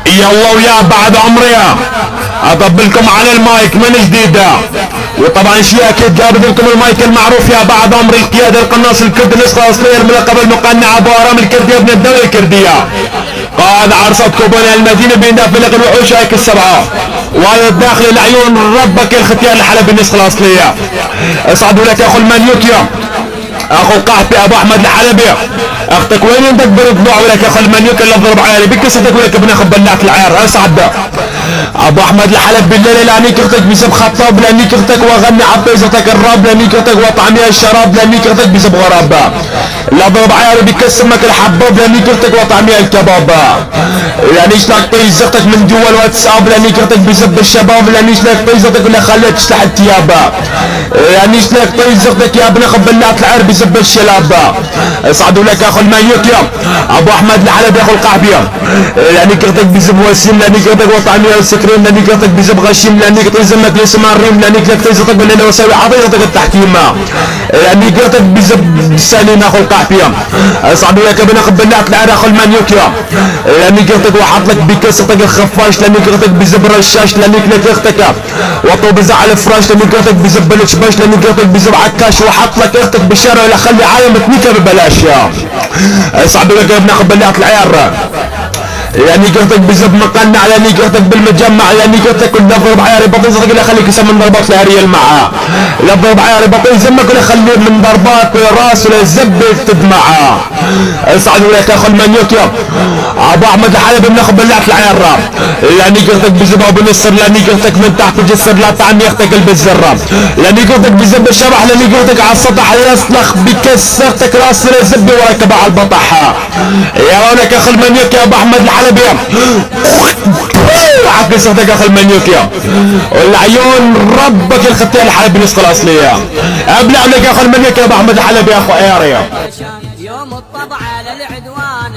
يلا ويا بعد عمري اطبلكم على المايك من جديدة. وطبعا شيء اكيد جابت لكم المايك المعروف يا بعد عمري، القيادة القناص الكردي النسخة الاصلية الملقب المقنع ابو ارام الكردي ابن الدولة الكردية، قائد عرصة كوبونيا المدينة بين دافلق الوحوش هيك السبعة، والد داخل العيون ربك الختيار الحلبي النسخة الاصلية. اصعدوا لك اخو المنيوكيا اخو القحطي ابو احمد الحلبي، اختك وين عندك برضوع ولك يا اخو المنيوك اللي اضرب عيالي بكستك ولك بناخذ بلعت العيار. اسعد ابو احمد الحلب بالليل لانيك اختك بسب خطاب، لانيك اختك واغني عبيزتك الراب، لانيك اختك وطعمي الشراب، لانيك اختك بسب غراب، لا ضرب عيالي بكسمك الحباب، لانيك اختك وطعمي الكباب، لانيش لك طيز اختك من جوا الواتساب، لانيك اختك بسب الشباب، لانيش لك طيز اختك ولا خليت تشلح الثياب، لانيش لك طيز اختك يا بناخذ بلعت العيار بسب الشلاب. اصعدوا لك اخو المنيوك يا ابو احمد الحلب يا اخو القحبيه، لانيك اختك بسب وسيم، لانيك اختك وطعمي السكرين، لانيك اختك بسب غشيم، لانيك طيزمك لسما الريم، لانيك لك طيزتك بالليل وساوي عطيتك التحكيم، لانيك اختك بسب السالين اخو القحبيه. اصعدوا لك بناخذ بلعت العيار اخو المنيوك يا، لانيك اختك وحط لك بكستك الخفاش، لانيك اختك بسب رشاش، لانيك لك اختك وطو بزعل فراش، لانيك اختك بسب الشباش، لانيك اختك بسب عكاش، وحط لك اختك بالشارع ولا خلي عالم تنيكه ببلاش يا. اصعدوا لك بناخذ بلعت العيار، يعني قلتك بزب مقنع، لاني قلتك بالمجمع، لاني قلتك كل ضرب عياري بطيء صدق اللي خليك يسمى من ضربات الهريه المعه، لا ضرب عياري بطيء زمك ولا خليه من ضربات راس ولا زب تدمع. اصعدوا لك اخو المنيوك يا ابو احمد الحلبي بناخذ بلعت العيار، لاني قلتك بزب ابو نصر، لاني قلتك من تحت الجسر لا طعمي اختك البزره، لاني قلتك بزب الشبح، لاني قلتك على السطح يصلخ بكسرتك راس زبي وراكب على البطح. يا ولك اخو المنيوك يا ابو احمد الحلبي عقل صدق اخو المنيوك يا، والعيون ربك الختيار الحلبي النسخه الاصليه. ابلع لك يا اخو المنيوك يا ابو احمد الحلبي يا اخو عياري. يوم الطبع على العدوان